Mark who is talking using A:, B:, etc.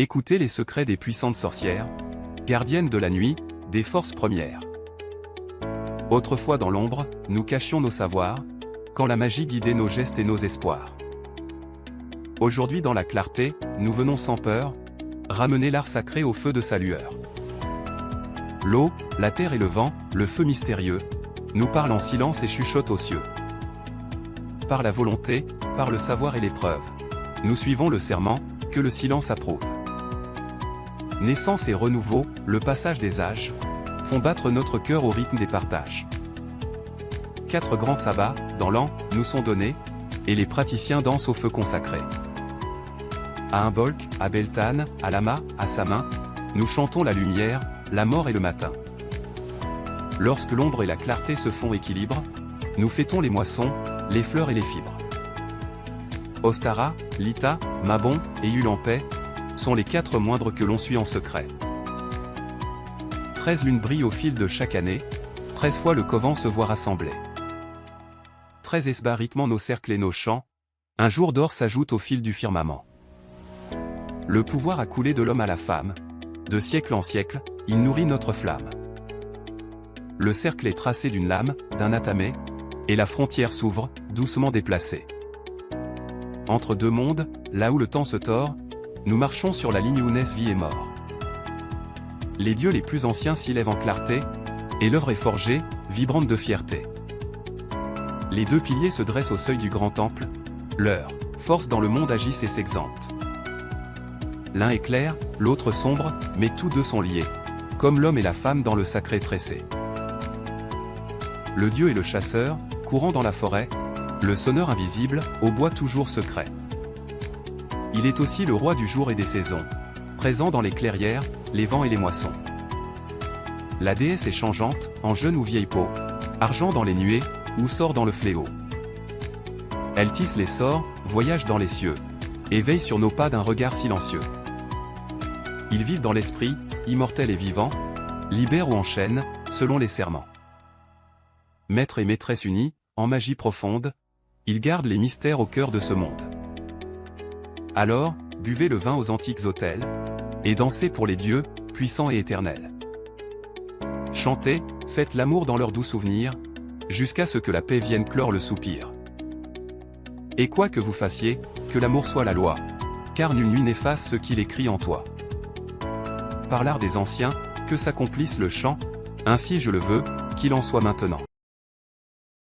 A: Écoutez les secrets des puissantes sorcières, gardiennes de la nuit, des forces premières. Autrefois dans l'ombre, nous cachions nos savoirs, quand la magie guidait nos gestes et nos espoirs. Aujourd'hui dans la clarté, nous venons sans peur, ramener l'art sacré au feu de sa lueur. L'eau, la terre et le vent, le feu mystérieux, nous parlent en silence et chuchotent aux cieux. Par la volonté, par le savoir et l'épreuve, nous suivons le serment, que le silence approuve. Naissance et renouveau, le passage des âges, font battre notre cœur au rythme des partages. 4 grands sabbats, dans l'an, nous sont donnés, et les praticiens dansent au feu consacré. À Imbolc, à Beltane, à Lama, à sa main, nous chantons la lumière, la mort et le matin. Lorsque l'ombre et la clarté se font équilibre, nous fêtons les moissons, les fleurs et les fibres. Ostara, Lita, Mabon et Ulampais sont les 4 moindres que l'on suit en secret. 13 lunes brillent au fil de chaque année, 13 fois le couvent se voit rassemblé. 13 esbats rythment nos cercles et nos chants, un jour d'or s'ajoute au fil du firmament. Le pouvoir a coulé de l'homme à la femme, de siècle en siècle, il nourrit notre flamme. Le cercle est tracé d'une lame, d'un atamé, et la frontière s'ouvre, doucement déplacée. Entre deux mondes, là où le temps se tord, nous marchons sur la ligne où naissent vie et mort. Les dieux les plus anciens s'y lèvent en clarté, et l'œuvre est forgée, vibrante de fierté. Les 2 piliers se dressent au seuil du grand temple, leur force dans le monde agissent et s'exemptent. L'un est clair, l'autre sombre, mais tous deux sont liés, comme l'homme et la femme dans le sacré tressé. Le dieu est le chasseur, courant dans la forêt, le sonneur invisible, au bois toujours secret. Il est aussi le roi du jour et des saisons, présent dans les clairières, les vents et les moissons. La déesse est changeante, en jeune ou vieille peau, argent dans les nuées, ou sort dans le fléau. Elle tisse les sorts, voyage dans les cieux, et veille sur nos pas d'un regard silencieux. Ils vivent dans l'esprit, immortels et vivants, libèrent ou enchaînent, selon les serments. Maître et maîtresse unis, en magie profonde, ils gardent les mystères au cœur de ce monde. Alors, buvez le vin aux antiques autels, et dansez pour les dieux, puissants et éternels. Chantez, faites l'amour dans leurs doux souvenirs, jusqu'à ce que la paix vienne clore le soupir. Et quoi que vous fassiez, que l'amour soit la loi, car nulle nuit n'efface ce qu'il écrit en toi. Par l'art des anciens, que s'accomplisse le chant, ainsi je le veux, qu'il en soit maintenant.